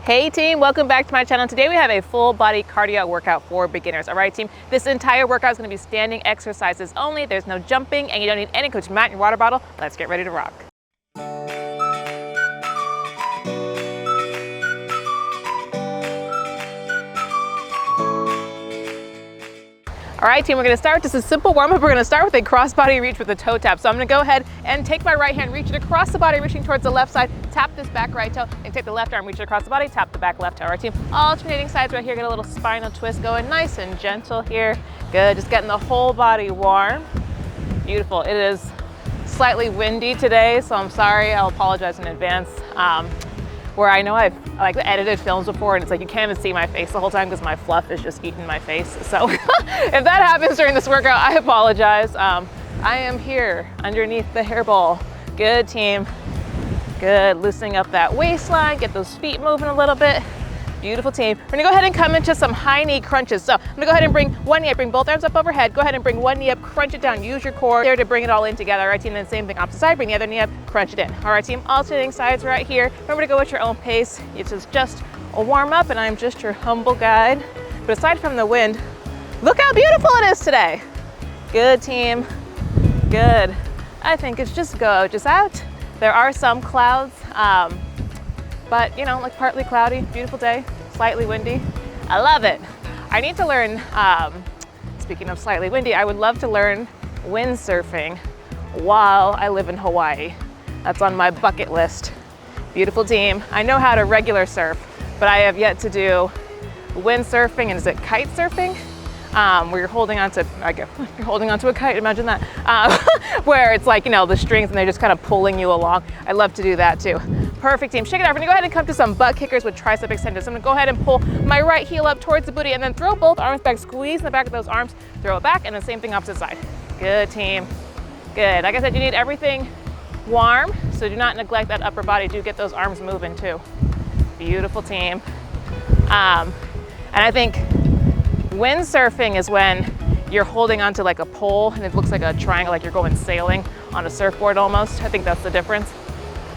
Hey team, welcome back to my channel. Today we have a full body cardio workout for beginners. All right team, this entire workout is going to be standing exercises only. There's no jumping and you don't need any coach mat in your water bottle. Let's get ready to rock. All right team, we're gonna start just a simple warm up. We're gonna start with a cross body reach with a toe tap. So I'm gonna go ahead and take my right hand, reach it across the body, reaching towards the left side, tap this back right toe, and take the left arm, reach it across the body, tap the back left toe. All right team, alternating sides right here, get a little spinal twist going, nice and gentle here. Good, just getting the whole body warm. Beautiful, it is slightly windy today, so I'm sorry, I'll apologize in advance. Where I know I've edited films before and it's like you can't even see my face the whole time because my fluff is just eating my face. So if that happens during this workout, I apologize. I am here underneath the hairball. Good team, good. Loosening up that waistline, get those feet moving a little bit. Beautiful team. We're gonna go ahead and come into some high knee crunches. So I'm gonna go ahead and bring one knee up, bring both arms up overhead. Go ahead and bring one knee up, crunch it down. Use your core there to bring it all in together. All right team, then same thing, opposite side, bring the other knee up, crunch it in. All right team, alternating sides right here. Remember to go at your own pace. It is just a warm up and I'm just your humble guide. But aside from the wind, look how beautiful it is today. Good team, good. I think it's just gorgeous out. There are some clouds. But you know, like partly cloudy, beautiful day, slightly windy. I love it. I need to learn, speaking of slightly windy, I would love to learn windsurfing while I live in Hawaii. That's on my bucket list. Beautiful team. I know how to regular surf, but I have yet to do windsurfing, and is it kite surfing? Where you're holding onto, you're holding onto a kite, imagine that. Where it's like, you know, the strings and they're just kind of pulling you along. I love to do that too. Perfect team, shake it out. We're gonna go ahead and come to some butt kickers with tricep extenders. So I'm gonna go ahead and pull my right heel up towards the booty and then throw both arms back, squeeze in the back of those arms, throw it back, and the same thing opposite side. Good team, good. Like I said, you need everything warm, so do not neglect that upper body. Do get those arms moving too. Beautiful team. And I think windsurfing is when you're holding onto like a pole and it looks like a triangle, like you're going sailing on a surfboard almost. I think that's the difference.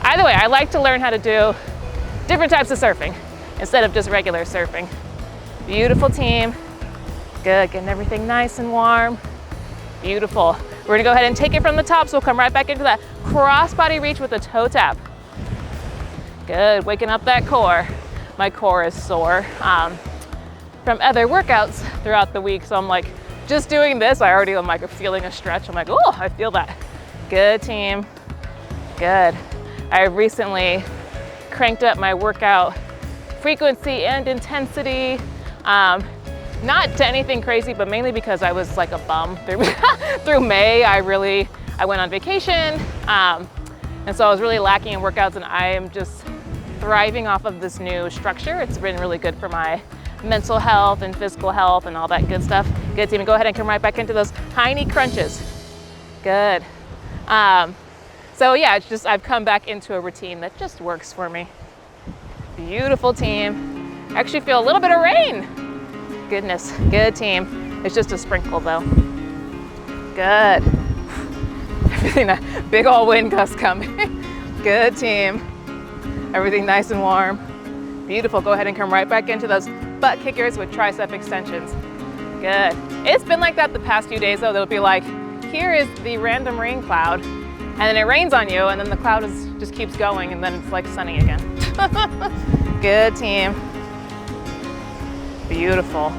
Either way, I like to learn how to do different types of surfing instead of just regular surfing. Beautiful team. Good, getting everything nice and warm. Beautiful. We're gonna go ahead and take it from the top, so we'll come right back into that cross body reach with a toe tap. Good, waking up that core. My core is sore from other workouts throughout the week, so I'm like, just doing this, I already am like feeling a stretch. I'm like, oh, I feel that. Good team, good. I recently cranked up my workout frequency and intensity. Not to anything crazy, but mainly because I was like a bum through May. I went on vacation, and so I was really lacking in workouts, and I am just thriving off of this new structure. It's been really good for my mental health and physical health and all that good stuff. Good team, go ahead and come right back into those high knee crunches. Good. So yeah, it's just, I've come back into a routine that just works for me. Beautiful team. I actually feel a little bit of rain. Goodness, good team. It's just a sprinkle though. Good. Everything, that big old wind gust coming. Good team. Everything nice and warm. Beautiful, go ahead and come right back into those butt kickers with tricep extensions. Good. It's been like that the past few days though. They'll be like, here is the random rain cloud, and then it rains on you, and then the cloud just keeps going, and then it's like sunny again. Good team. Beautiful.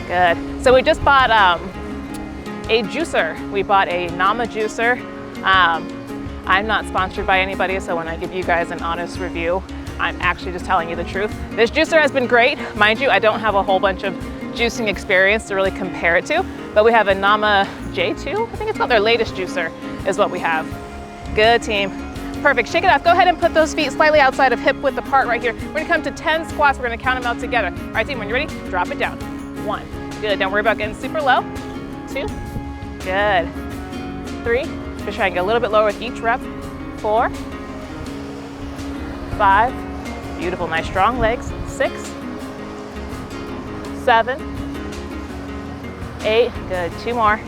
Good. So we just bought a juicer. We bought a Nama juicer. I'm not sponsored by anybody, so when I give you guys an honest review, I'm actually just telling you the truth. This juicer has been great. Mind you, I don't have a whole bunch of juicing experience to really compare it to, but we have a Nama J2, I think it's called. Their latest juicer is what we have. Good team. Perfect, shake it off. Go ahead and put those feet slightly outside of hip width apart right here. We're gonna come to 10 squats. We're gonna count them out together. All right team, when you're ready, drop it down. 1, good, don't worry about getting super low. 2, good. 3, just try and get a little bit lower with each rep. 4, 5, beautiful, nice strong legs. 6, 7, 8, good, 2 more.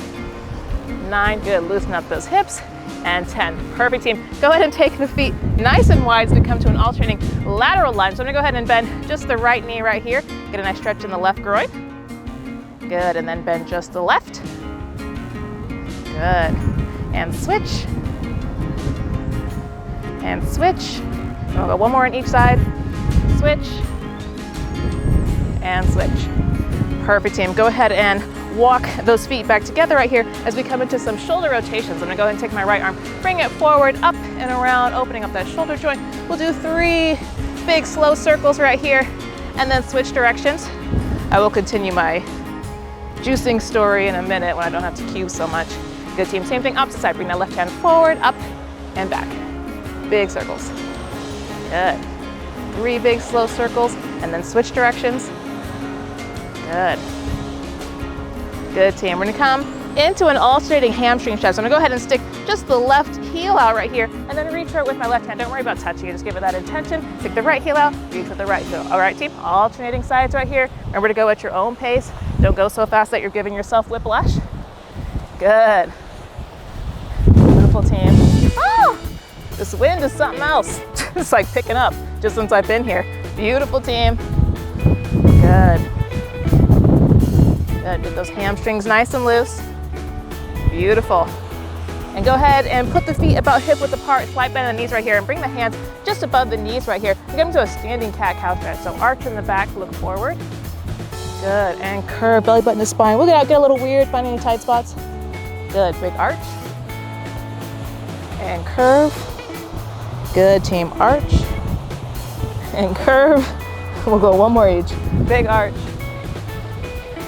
9, good, loosen up those hips. and 10. Perfect, team. Go ahead and take the feet nice and wide as we come to an alternating lateral lunge. So I'm gonna go ahead and bend just the right knee right here. Get a nice stretch in the left groin. Good, and then bend just the left. Good, and switch. And switch. And we'll go one more on each side. Switch. And switch. Perfect, team. Go ahead and walk those feet back together right here as we come into some shoulder rotations. I'm gonna go ahead and take my right arm, bring it forward, up and around, opening up that shoulder joint. We'll do 3 big slow circles right here and then switch directions. I will continue my juicing story in a minute when I don't have to cue so much. Good, team. Same thing, opposite side. Bring that left hand forward, up and back. Big circles. Good. 3 big slow circles and then switch directions. Good. Good, team. We're gonna come into an alternating hamstring stretch. So I'm gonna go ahead and stick just the left heel out right here and then reach for it with my left hand. Don't worry about touching it, just give it that intention. Stick the right heel out, reach with the right heel. All right, team, alternating sides right here. Remember to go at your own pace. Don't go so fast that you're giving yourself whiplash. Good. Beautiful, team. Oh, this wind is something else. It's like picking up just since I've been here. Beautiful, team. Good. Good, get those hamstrings nice and loose. Beautiful. And go ahead and put the feet about hip width apart, slight bend in the knees right here, and bring the hands just above the knees right here. Get into a standing cat-cow stretch. So arch in the back, look forward. Good, and curve belly button to spine. Look it out, get a little weird, find any tight spots. Good, big arch. And curve. Good, team, arch. And curve. We'll go one more each. Big arch.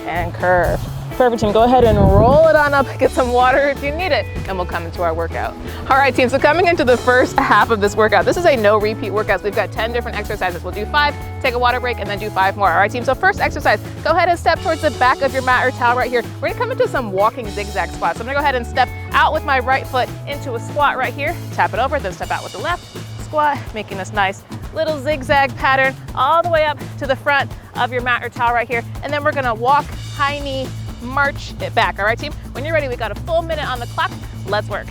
And curve. Perfect, team. Go ahead and roll it on up, get some water if you need it, and we'll come into our workout. All right, team, so coming into the first half of this workout, this is a no repeat workout. So we've got 10 different exercises. We'll do 5, take a water break, and then do 5 more. All right, team, so first exercise, go ahead and step towards the back of your mat or towel right here. We're gonna come into some walking zigzag squats. So I'm gonna go ahead and step out with my right foot into a squat right here, tap it over, then step out with the left, squat, making this nice little zigzag pattern all the way up to the front of your mat or towel right here. And then we're gonna walk, high knee, march it back. All right, team? When you're ready, we got a full minute on the clock. Let's work.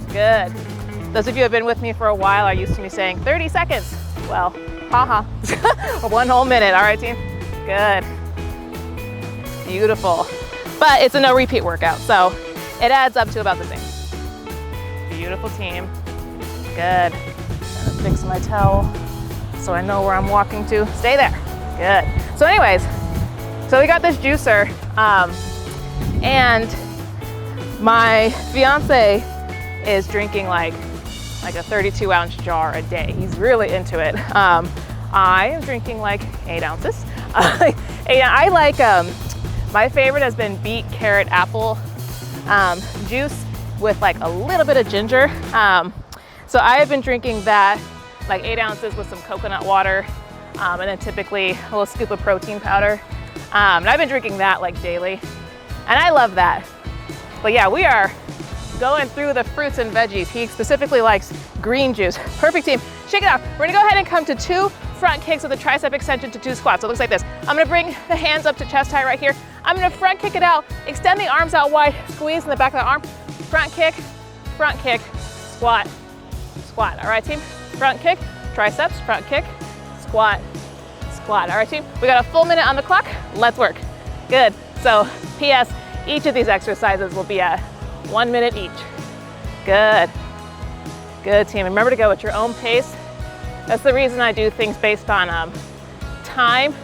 Good. Those of you who have been with me for a while are used to me saying 30 seconds. Well, haha. 1 whole minute. All right, team? Good. Beautiful. But it's a no repeat workout, so it adds up to about the same. Beautiful, team. Good. Gonna fix my towel so I know where I'm walking to. Stay there. Good. So anyways, so we got this juicer, and my fiance is drinking like a 32-ounce jar a day. He's really into it. I am drinking like 8 ounces. I like, my favorite has been beet, carrot, apple juice with like a little bit of ginger. So I have been drinking that, like 8 ounces with some coconut water, and then typically a little scoop of protein powder. And I've been drinking that like daily, and I love that. But yeah, we are going through the fruits and veggies. He specifically likes green juice. Perfect, team. Shake it out. We're gonna go ahead and come to 2 front kicks with a tricep extension to 2 squats. So it looks like this. I'm gonna bring the hands up to chest height right here. I'm gonna front kick it out, extend the arms out wide, squeeze in the back of the arm. Front kick, squat, squat. All right, team? Front kick, triceps, front kick, squat, squat. All right, team? We got a full minute on the clock. Let's work. Good. So, P.S., each of these exercises will be at 1 minute each. Good. Good, team. Remember to go at your own pace. That's the reason I do things based on time.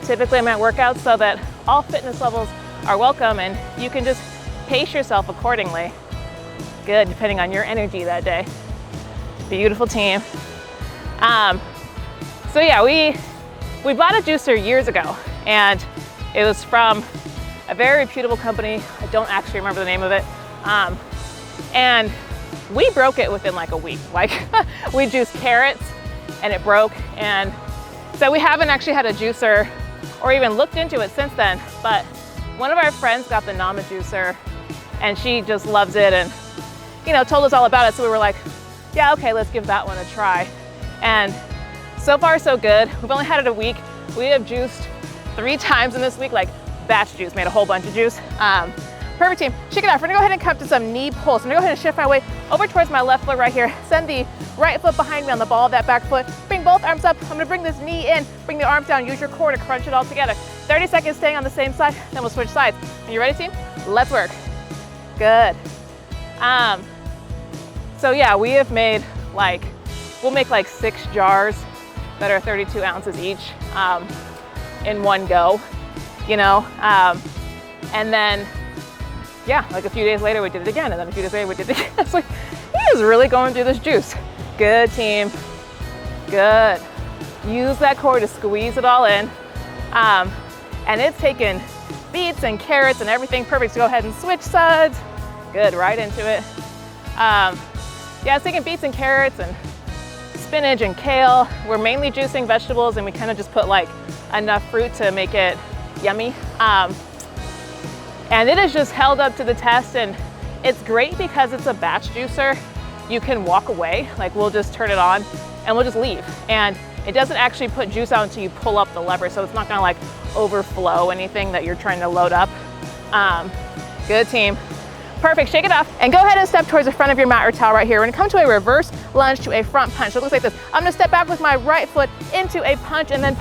Typically, I'm at workouts so that all fitness levels are welcome and you can just pace yourself accordingly. Good, depending on your energy that day. Beautiful, team. So yeah, we bought a juicer years ago, and it was from a very reputable company. I don't actually remember the name of it. And we broke it within like a week. Like we juiced carrots and it broke. And so we haven't actually had a juicer or even looked into it since then. But one of our friends got the Nama juicer and she just loves it and, you know, told us all about it. So we were like, yeah, okay, let's give that one a try. And so far so good. We've only had it a week. We have juiced 3 times in this week, like batch juice, made a whole bunch of juice. Perfect, team. Shake it off. We're gonna go ahead and come to some knee pulls. I'm gonna go ahead and shift my weight over towards my left foot right here. Send the right foot behind me on the ball of that back foot. Bring both arms up. I'm gonna bring this knee in, bring the arms down. Use your core to crunch it all together. 30 seconds staying on the same side, then we'll switch sides. Are you ready, team? Let's work. Good. So yeah, we have made we'll make like 6 jars that are 32 ounces each in one go, you know? And then, yeah, like a few days later we did it again, and then a few days later we did it again. It's like, he is really going through this juice. Good, team. Good. Use that core to squeeze it all in. And it's taken beets and carrots and everything. Perfect. So go ahead and switch sides. Good, right into it. Yeah, it's taking beets and carrots and spinach and kale. We're mainly juicing vegetables, and we kind of just put like enough fruit to make it yummy. And it has just held up to the test, and it's great because it's a batch juicer. You can walk away, like we'll just turn it on and we'll just leave. And it doesn't actually put juice out until you pull up the lever, so it's not gonna like overflow anything that you're trying to load up. Good, team. Perfect, shake it off. And go ahead and step towards the front of your mat or towel right here. We're gonna come to a reverse lunge to a front punch. So it looks like this. I'm gonna step back with my right foot into a punch and then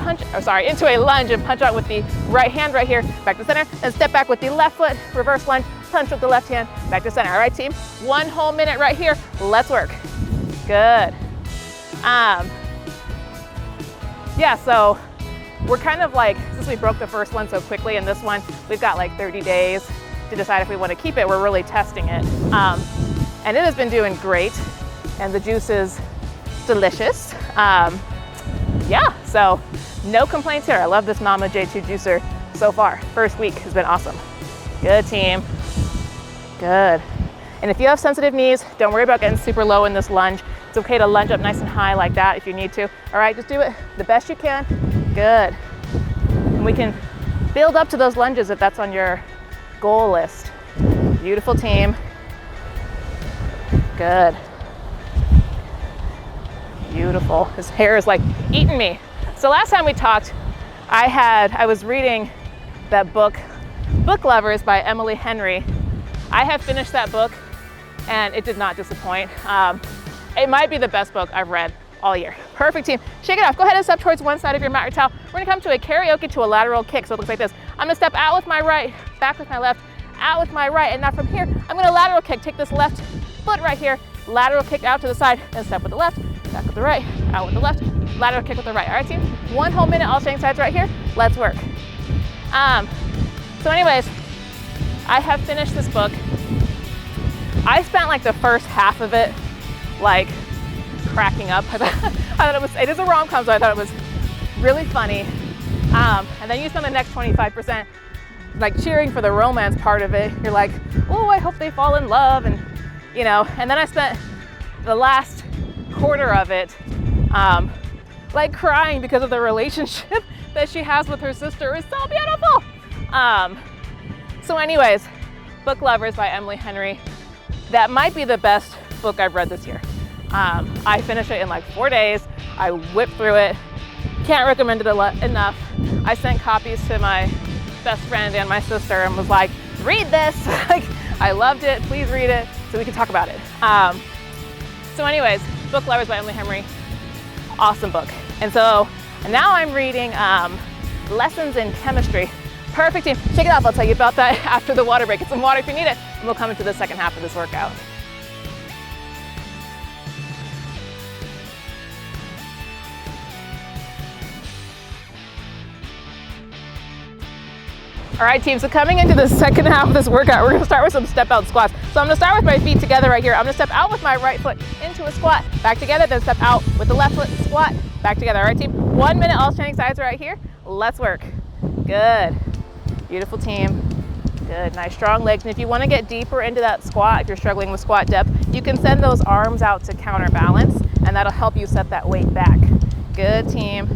into a lunge and punch out with the right hand right here, back to center, and step back with the left foot, reverse lunge, punch with the left hand, back to center. All right, team? 1 whole minute right here. Let's work. Good. Yeah, so we're kind of like, since we broke the first one so quickly and this one, we've got like 30 days to decide if we want to keep it. We're really testing it. And it has been doing great, and the juice is delicious. Yeah, so no complaints here. I love this Mama J2 juicer so far. First week has been awesome. Good, team. Good. And if you have sensitive knees, don't worry about getting super low in this lunge. It's okay to lunge up nice and high like that if you need to. All right, just do it the best you can. Good. And we can build up to those lunges if that's on your goal list. Beautiful, team. Good. Beautiful. His hair is like eating me. So last time we talked, I was reading that book, Book Lovers by Emily Henry. I have finished that book and it did not disappoint. It might be the best book I've read all year. Perfect, team. Shake it off. Go ahead and step towards one side of your mat or towel. We're gonna come to a karaoke to a lateral kick. So it looks like this. I'm gonna step out with my right, back with my left, out with my right, and now from here, I'm gonna lateral kick. Take this left foot right here, lateral kick out to the side, and step with the left, back with the right, out with the left, lateral kick with the right. All right, team? 1 whole minute, all staying sides right here. Let's work. So anyways, I have finished this book. I spent like the first half of it like cracking up. I thought it is a rom-com, so I thought it was really funny. And then you spend the next 25% like cheering for the romance part of it. You're like, oh, I hope they fall in love, and you know. And then I spent the last quarter of it like crying because of the relationship that she has with her sister. It's so beautiful. So anyways, Book Lovers by Emily Henry. That might be the best book I've read this year. I finished it in like 4 days. I whipped through it. Can't recommend it enough. I sent copies to my best friend and my sister and was like, read this. Like, I loved it. Please read it so we can talk about it. So anyways, Book Lovers by Emily Henry. Awesome book. And now I'm reading Lessons in Chemistry. Perfect, team. Shake it off. I'll tell you about that after the water break. Get some water if you need it, and we'll come into the second half of this workout. All right, team, so coming into the second half of this workout, we're gonna start with some step out squats. So I'm gonna start with my feet together right here. I'm gonna step out with my right foot into a squat, back together, then step out with the left foot, squat, back together. All right, team, 1 minute, all standing sides right here. Let's work. Good. Beautiful, team. Good, nice strong legs. And if you wanna get deeper into that squat, if you're struggling with squat depth, you can send those arms out to counterbalance, and that'll help you set that weight back. Good, team.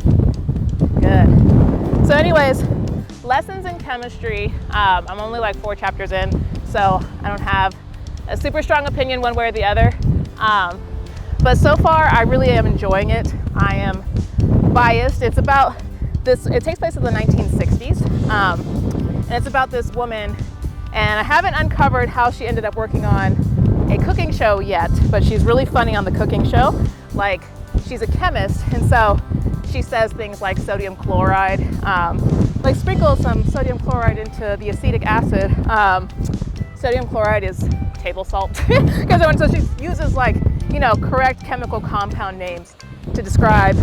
Good. So anyways, Lessons in Chemistry. I'm only like 4 chapters in, so I don't have a super strong opinion one way or the other. But so far, I really am enjoying it. I am biased. It's about this, it takes place in the 1960s. And it's about this woman And I haven't uncovered how she ended up working on a cooking show yet, but she's really funny on the cooking show. Like, she's a chemist, and so she says things like sodium chloride, like sprinkle some sodium chloride into the acetic acid. Sodium chloride is table salt. So she uses, like, you know, correct chemical compound names to describe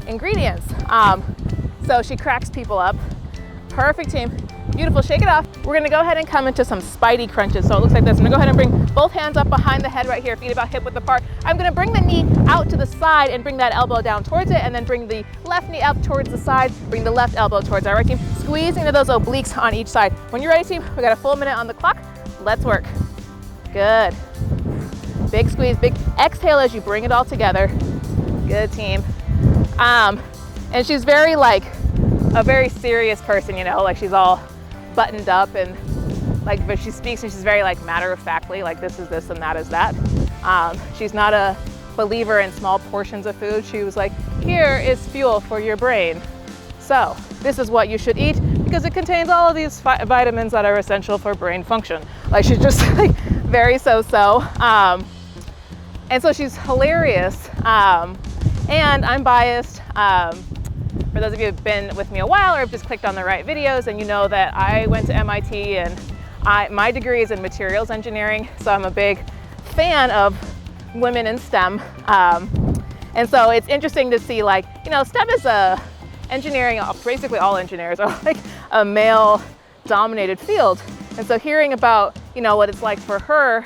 ingredients. So she cracks people up. Perfect, team. Beautiful, shake it off. We're gonna go ahead and come into some spidey crunches. So it looks like this. I'm gonna go ahead and bring both hands up behind the head right here, feet about hip width apart. I'm gonna bring the knee out to the side and bring that elbow down towards it, and then bring the left knee up towards the side, bring the left elbow towards it. All right, team? Squeeze into those obliques on each side. When you're ready, team, we got a full minute on the clock. Let's work. Good. Big squeeze, big exhale as you bring it all together. Good, team. And she's very, like, a very serious person, you know, like she's all buttoned up, and like, but she speaks and she's very, like, matter-of-factly, like, this is this and that is that. She's not a believer in small portions of food. She was like, here is fuel for your brain. So this is what you should eat because it contains all of these vitamins that are essential for brain function. Like, she's just like very so-so. And so she's hilarious. And I'm biased. For those of you who've been with me a while or have just clicked on the right videos, and you know that I went to MIT and my degree is in materials engineering, so I'm a big fan of women in STEM. And so it's interesting to see, like, you know, STEM is engineering, basically all engineers are like a male dominated field. And so hearing about, you know, what it's like for her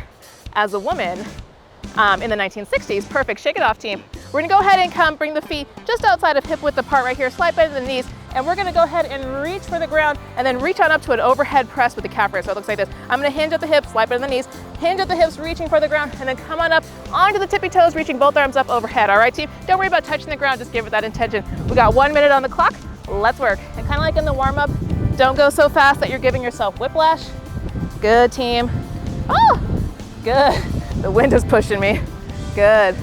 as a woman in the 1960s, perfect, shake it off, team. We're gonna go ahead and bring the feet just outside of hip width apart right here, slight bend in the knees, and we're gonna go ahead and reach for the ground and then reach on up to an overhead press with the calf raise. So it looks like this. I'm gonna hinge at the hips, slight bend in the knees, hinge at the hips, reaching for the ground, and then come on up onto the tippy toes, reaching both arms up overhead. All right, team? Don't worry about touching the ground, just give it that intention. We got 1 minute on the clock. Let's work. And kind of like in the warm-up, don't go so fast that you're giving yourself whiplash. Good, team. Oh, good. The wind is pushing me. Good.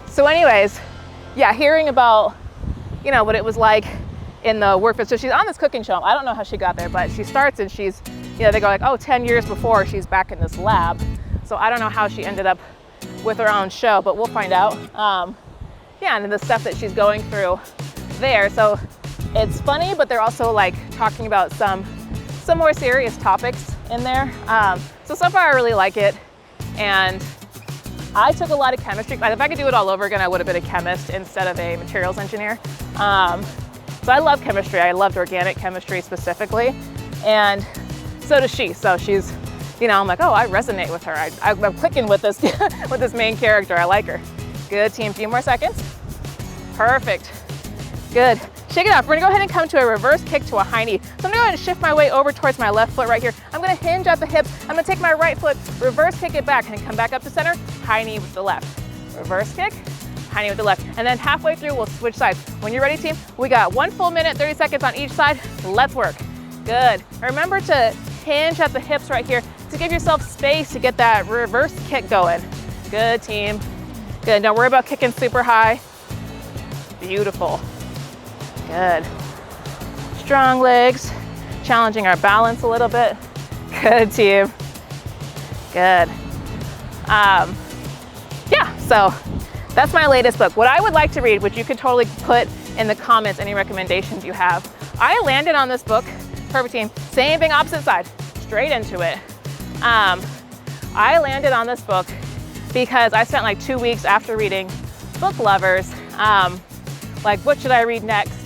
So anyways, yeah, hearing about, you know, what it was like in the workforce. So she's on this cooking show. I don't know how she got there, but she starts and she's, you know, they go like, oh, 10 years before she's back in this lab. So I don't know how she ended up with her own show, but we'll find out. Yeah, and the stuff that she's going through there. So it's funny, but they're also like talking about some more serious topics in there. So far I really like it. And I took a lot of chemistry. Like, if I could do it all over again, I would have been a chemist instead of a materials engineer. So I love chemistry. I loved organic chemistry specifically. And so does she. So she's, you know, I'm like, oh, I resonate with her. I'm clicking with this, with this main character. I like her. Good, team. Few more seconds. Perfect. Good. Shake it off. We're gonna go ahead and come to a reverse kick to a high knee. So I'm gonna go ahead and shift my way over towards my left foot right here. I'm gonna hinge at the hips. I'm gonna take my right foot, reverse kick it back, and come back up to center, high knee with the left. Reverse kick, high knee with the left. And then halfway through, we'll switch sides. When you're ready, team, we got 1 full minute, 30 seconds on each side. Let's work. Good. Remember to hinge at the hips right here to give yourself space to get that reverse kick going. Good, team. Good. Don't worry about kicking super high. Beautiful. Good. Strong legs, challenging our balance a little bit. Good, team. Good. Yeah, so that's my latest book. What I would like to read, which you could totally put in the comments, any recommendations you have. I landed on this book, perfect, team, same thing, opposite side, straight into it. I landed on this book because I spent like 2 weeks after reading Book Lovers, like, what should I read next?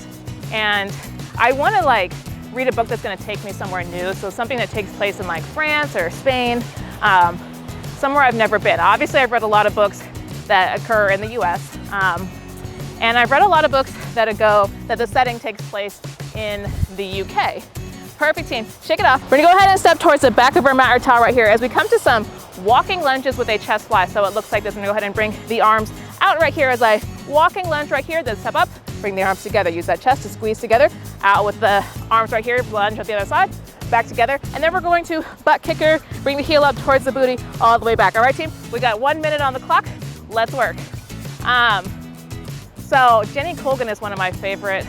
And I want to like read a book that's going to take me somewhere new. So something that takes place in like France or Spain, somewhere I've never been. Obviously, I've read a lot of books that occur in the US. And I've read a lot of books that the setting takes place in the UK. Perfect, team. Shake it off. We're gonna go ahead and step towards the back of our mat or towel right here as we come to some walking lunges with a chest fly. So it looks like this. I'm gonna go ahead and bring the arms out right here as I walking lunge right here, then step up, bring the arms together. Use that chest to squeeze together. Out with the arms right here, lunge at the other side, back together. And then we're going to butt kicker, bring the heel up towards the booty, all the way back. All right, team? We got 1 minute on the clock. Let's work. So Jenny Colgan is one of my favorite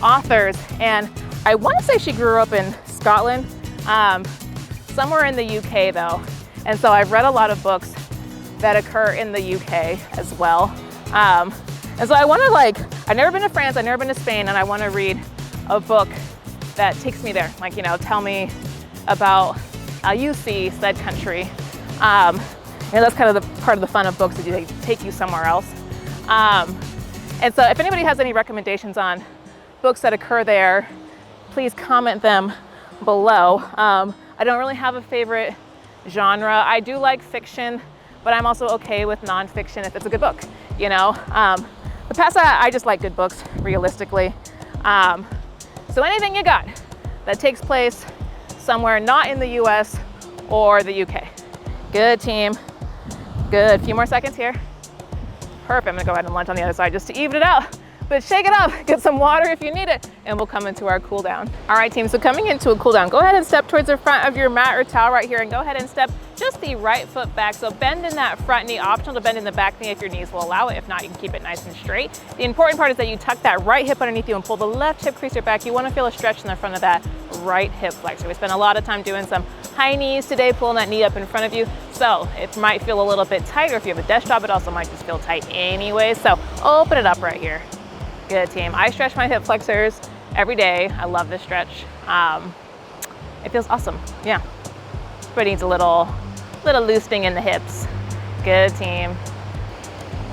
authors, and I want to say she grew up in Scotland, somewhere in the UK though. And so I've read a lot of books that occur in the UK as well. And so I want to I've never been to France, I've never been to Spain, and I want to read a book that takes me there. Like, you know, tell me about how you see said country. That's kind of the part of the fun of books, that they take you somewhere else. And so if anybody has any recommendations on books that occur there, please comment them below. I don't really have a favorite genre. I do like fiction, but I'm also okay with nonfiction if it's a good book, you know? But past that, I just like good books, realistically. So anything you got that takes place somewhere not in the US or the UK. Good, team. Good. A few more seconds here. Perfect. I'm gonna go ahead and lunge on the other side just to even it out. But shake it up, get some water if you need it, and we'll come into our cool down. All right, team, so coming into a cool down, go ahead and step towards the front of your mat or towel right here, and go ahead and step just the right foot back. So bend in that front knee, optional to bend in the back knee if your knees will allow it. If not, you can keep it nice and straight. The important part is that you tuck that right hip underneath you and pull the left hip creaser back. You wanna feel a stretch in the front of that right hip flexor. We spent a lot of time doing some high knees today, pulling that knee up in front of you. So it might feel a little bit tight, or if you have a desk job, it also might just feel tight anyway. So open it up right here. Good, team. I stretch my hip flexors every day. I love this stretch. It feels awesome. Yeah. But it needs a little loosening in the hips. Good, team.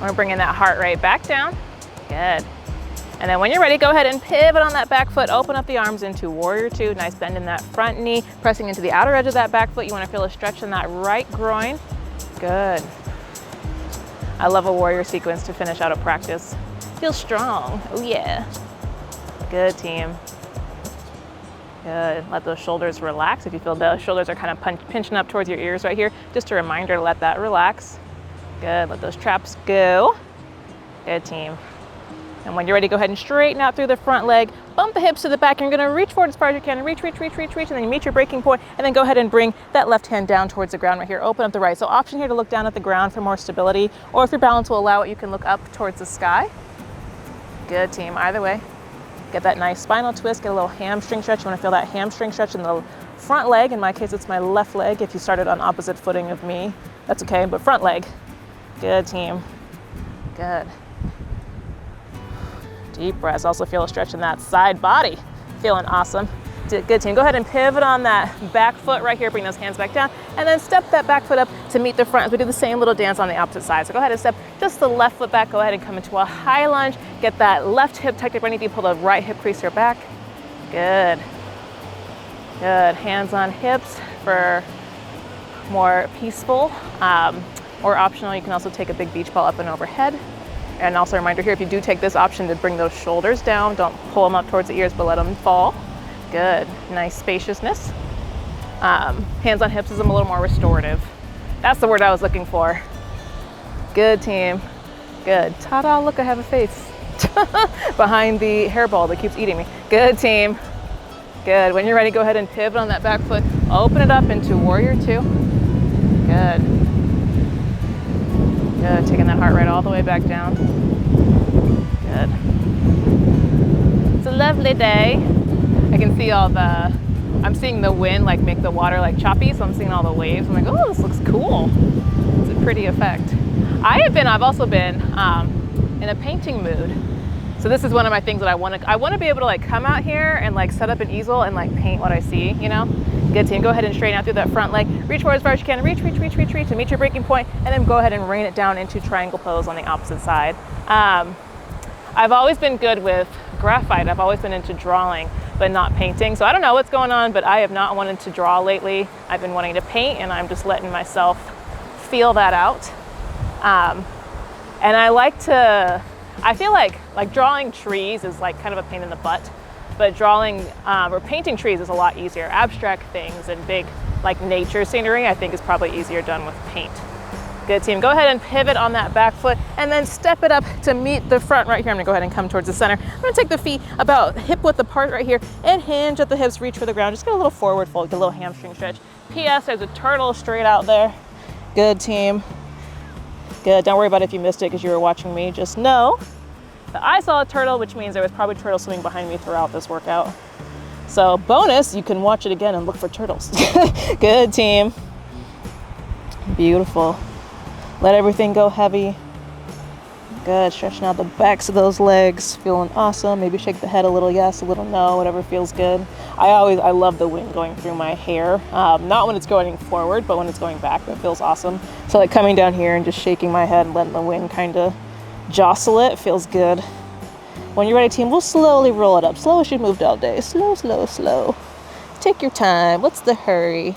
We're bringing that heart rate back down. Good. And then when you're ready, go ahead and pivot on that back foot. Open up the arms into warrior two. Nice bend in that front knee, pressing into the outer edge of that back foot. You want to feel a stretch in that right groin. Good. I love a warrior sequence to finish out a practice. Feel strong. Oh yeah. Good, team. Good. Let those shoulders relax. If you feel the shoulders are kind of pinching up towards your ears right here, just a reminder to let that relax. Good. Let those traps go. Good, team. And when you're ready, go ahead and straighten out through the front leg. Bump the hips to the back. You're going to reach forward as far as you can. Reach, and then you meet your breaking point. And then go ahead and bring that left hand down towards the ground right here. Open up the right. So option here to look down at the ground for more stability. Or if your balance will allow it, you can look up towards the sky. Good, team. Either way. Get that nice spinal twist. Get a little hamstring stretch. You want to feel that hamstring stretch in the front leg. In my case, it's my left leg. If you started on opposite footing of me, that's okay. But front leg. Good, team. Good. Deep breaths. Also feel a stretch in that side body. Feeling awesome. Good, team. Go ahead and pivot on that back foot right here. Bring those hands back down. And then step that back foot up to meet the front as we do the same little dance on the opposite side. So go ahead and step just the left foot back. Go ahead and come into a high lunge. Get that left hip tucked up underneath you. Pull the right hip creaser back. Good. Good. Hands on hips for more peaceful. Or optional, you can also take a big beach ball up and overhead. And also a reminder here, if you do take this option, to bring those shoulders down. Don't pull them up towards the ears, but let them fall. Good. Nice spaciousness. Hands on hips is a little more restorative. That's the word I was looking for. Good, team. Good. Ta-da, look, I have a face behind the hairball that keeps eating me. Good, team. Good. When you're ready, go ahead and pivot on that back foot. Open it up into warrior two. Good. Good. Taking that heart rate all the way back down. Good. It's a lovely day. I can see I'm seeing the wind make the water choppy, so I'm seeing all the waves. I'm like, oh, this looks cool. It's a pretty effect. I've also been in a painting mood. So this is one of my things that I want to be able to come out here and set up an easel and paint what I see, you know? Good, team. Go ahead and straighten out through that front leg. Reach forward as far as you can. Reach to meet your breaking point, and then go ahead and rain it down into triangle pose on the opposite side. I've always been good with graphite. I've always been into drawing, but not painting. So I don't know what's going on, but I have not wanted to draw lately. I've been wanting to paint, and I'm just letting myself feel that out. And I feel like drawing trees is kind of a pain in the butt, but drawing or painting trees is a lot easier. Abstract things and big nature scenery, I think, is probably easier done with paint. Good, team. Go ahead and pivot on that back foot and then step it up to meet the front right here. I'm gonna go ahead and come towards the center. I'm gonna take the feet about hip width apart right here and hinge at the hips, reach for the ground. Just get a little forward fold, get a little hamstring stretch. P.S. There's a turtle straight out there. Good, team. Good. Don't worry about it if you missed it because you were watching me. Just know that I saw a turtle, which means there was probably a turtle swimming behind me throughout this workout. So bonus, you can watch it again and look for turtles. Good, team. Beautiful. Let everything go heavy. Good, stretching out the backs of those legs, feeling awesome. Maybe shake the head a little yes, a little no, whatever feels good. I love the wind going through my hair. Not when it's going forward, but when it's going back, that feels awesome. So like coming down here and just shaking my head and letting the wind kind of jostle it feels good. When you're ready, team, we'll slowly roll it up. Slow as you moved all day. Slow, slow, slow. Take your time. What's the hurry?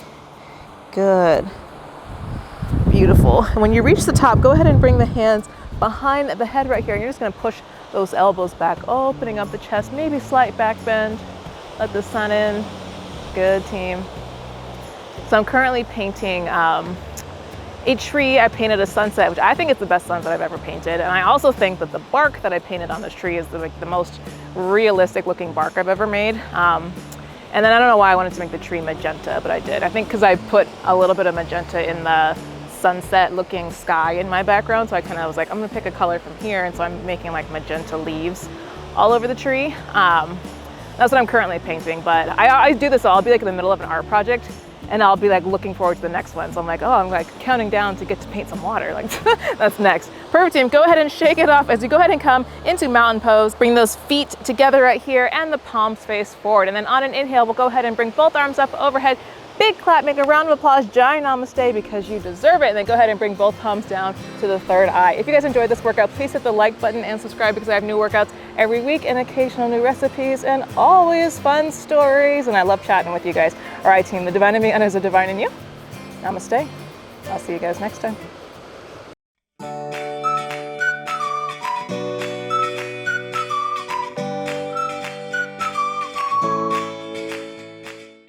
Good. Beautiful. And when you reach the top, go ahead and bring the hands behind the head right here. And you're just going to push those elbows back, opening up the chest, maybe slight back bend. Let the sun in. Good, team. So I'm currently painting a tree. I painted a sunset, which I think is the best sunset I've ever painted. And I also think that the bark that I painted on this tree is the most realistic looking bark I've ever made. And then I don't know why I wanted to make the tree magenta, but I did. I think because I put a little bit of magenta in the sunset looking sky in my background. So I kind of was like, I'm gonna pick a color from here. And so I'm making like magenta leaves all over the tree. That's what I'm currently painting, but I do this, I'll be like in the middle of an art project and I'll be like looking forward to the next one. So I'm like, oh, I'm like counting down to get to paint some water. Like that's next. Perfect, team. Go ahead and shake it off as you go ahead and come into mountain pose. Bring those feet together right here and the palms face forward. And then on an inhale, we'll go ahead and bring both arms up overhead. Big clap, make a round of applause, giant namaste because you deserve it. And then go ahead and bring both palms down to the third eye. If you guys enjoyed this workout, please hit the like button and subscribe because I have new workouts every week and occasional new recipes and always fun stories. And I love chatting with you guys. All right, team, the divine in me and there's a divine in you. Namaste. I'll see you guys next time.